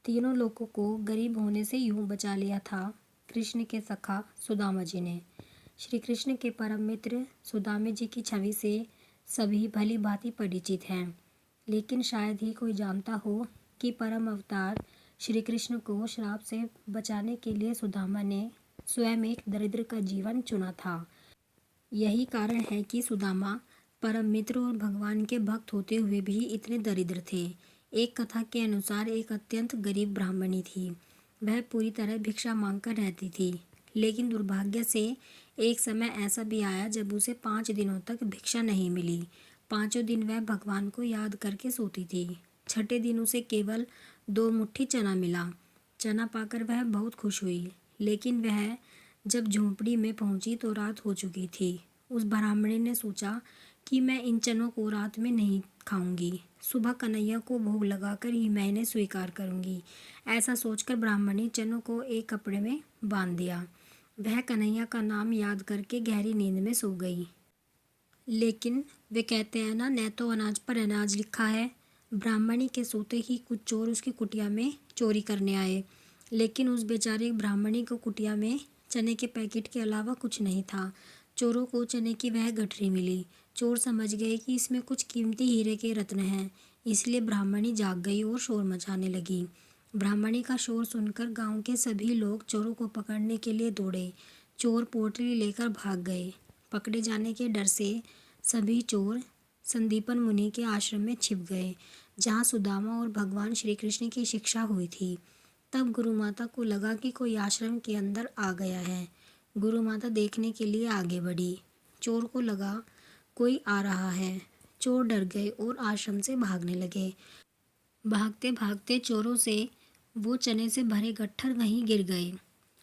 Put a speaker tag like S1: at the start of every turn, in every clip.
S1: तीनों लोगों को गरीब होने से यूं बचा लिया था कृष्ण के सखा सुदामा जी ने। श्री कृष्ण के परम मित्र सुदामे जी की छवि से सभी भली भांति परिचित हैं, लेकिन शायद ही कोई जानता हो कि परम अवतार श्री कृष्ण को श्राप से बचाने के लिए सुदामा ने स्वयं एक दरिद्र का जीवन चुना था। यही कारण है कि सुदामा परम मित्र और भगवान के भक्त होते हुए भी इतने दरिद्र थे। एक कथा के अनुसार एक अत्यंत गरीब ब्राह्मणी थी। वह पूरी तरह भिक्षा मांगकर रहती थी, लेकिन दुर्भाग्य से एक समय ऐसा भी आया जब उसे 5 दिनों तक भिक्षा नहीं मिली। 5 दिन वह भगवान को याद करके सोती थी। छठे दिन उसे केवल 2 मुट्ठी चना मिला। चना पाकर वह बहुत खुश हुई, लेकिन वह जब झोंपड़ी में पहुंची तो रात हो चुकी थी। उस ब्राह्मणी ने सोचा कि मैं इन चनों को रात में नहीं खाऊंगी, सुबह कन्हैया को भोग लगाकर ही मैं इन्हें स्वीकार करूंगी। ऐसा सोचकर ब्राह्मणी चनों को एक कपड़े में बांध दिया। वह कन्हैया का नाम याद करके गहरी नींद में सो गई। लेकिन वे कहते हैं ना, न तो अनाज पर अनाज लिखा है। ब्राह्मणी के सोते ही कुछ चोर उसकी कुटिया में चोरी करने आए, लेकिन उस बेचारी ब्राह्मणी को कुटिया में चने के पैकेट के अलावा कुछ नहीं था। चोरों को चने की वह गठरी मिली। चोर समझ गए कि इसमें कुछ कीमती हीरे के रत्न हैं, इसलिए ब्राह्मणी जाग गई और शोर मचाने लगी। ब्राह्मणी का शोर सुनकर गांव के सभी लोग चोरों को पकड़ने के लिए दौड़े। चोर पोटली लेकर भाग गए। पकड़े जाने के डर से सभी चोर संदीपन मुनि के आश्रम में छिप गए, जहाँ सुदामा और भगवान श्री कृष्ण की शिक्षा हुई थी। तब गुरु माता को लगा कि कोई आश्रम के अंदर आ गया है। गुरु माता देखने के लिए आगे बढ़ी। चोर को लगा कोई आ रहा है। चोर डर गए और आश्रम से भागने लगे। भागते भागते चोरों से वो चने से भरे गट्ठर वहीं गिर गए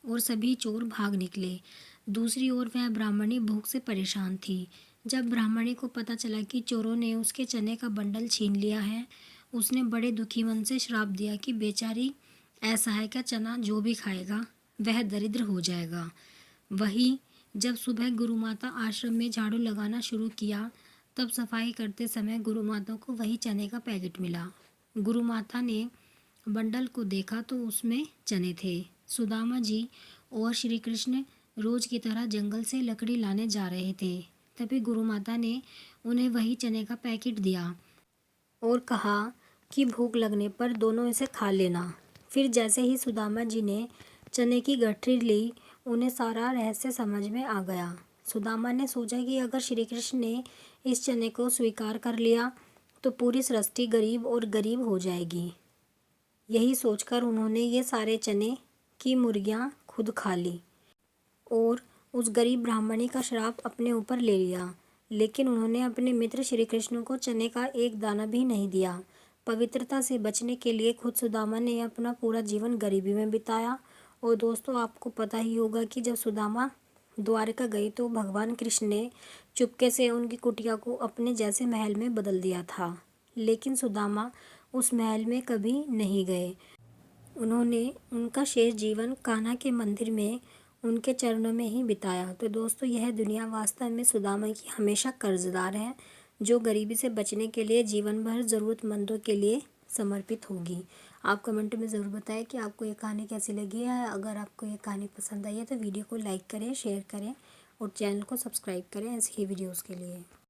S1: और सभी चोर भाग निकले। दूसरी ओर वह ब्राह्मणी भूख से परेशान थी। जब ब्राह्मणी को पता चला कि चोरों ने उसके चने का बंडल छीन लिया है, उसने बड़े दुखी मन से श्राप दिया कि बेचारी असहाय का चना जो भी खाएगा वह दरिद्र हो जाएगा। वहीं जब सुबह गुरु माता आश्रम में झाड़ू लगाना शुरू किया, तब सफाई करते समय गुरु माता को वही चने का पैकेट मिला। गुरु माता ने बंडल को देखा तो उसमें चने थे। सुदामा जी और श्री कृष्ण रोज की तरह जंगल से लकड़ी लाने जा रहे थे। तभी गुरु माता ने उन्हें वही चने का पैकेट दिया और कहा कि भूख लगने पर दोनों इसे खा लेना। फिर जैसे ही सुदामा जी ने चने की गठरी ली, उन्हें सारा रहस्य समझ में आ गया। सुदामा ने सोचा कि अगर श्री कृष्ण ने इस चने को स्वीकार कर लिया तो पूरी सृष्टि गरीब और गरीब हो जाएगी। यही सोचकर उन्होंने ये सारे चने की मुर्गियाँ खुद खा ली और उस गरीब ब्राह्मणी का श्राप अपने ऊपर ले लिया। लेकिन उन्होंने अपने मित्र श्री कृष्ण को चने का एक दाना भी नहीं दिया। पवित्रता से बचने के लिए खुद सुदामा ने अपना पूरा जीवन गरीबी में बिताया। और दोस्तों, आपको पता ही होगा कि जब सुदामा द्वारका गई तो भगवान कृष्ण ने चुपके से उनकी कुटिया को अपने जैसे महल में बदल दिया था, लेकिन सुदामा उस महल में कभी नहीं गए। उन्होंने उनका शेष जीवन कान्हा के मंदिर में उनके चरणों में ही बिताया। तो दोस्तों, यह दुनिया वास्तव में सुदामा की हमेशा कर्जदार है, जो गरीबी से बचने के लिए जीवन भर ज़रूरतमंदों के लिए समर्पित होगी। आप कमेंट में ज़रूर बताएं कि आपको ये कहानी कैसी लगी है। अगर आपको ये कहानी पसंद आई है तो वीडियो को लाइक करें, शेयर करें और चैनल को सब्सक्राइब करें ऐसी ही वीडियोज़ के लिए।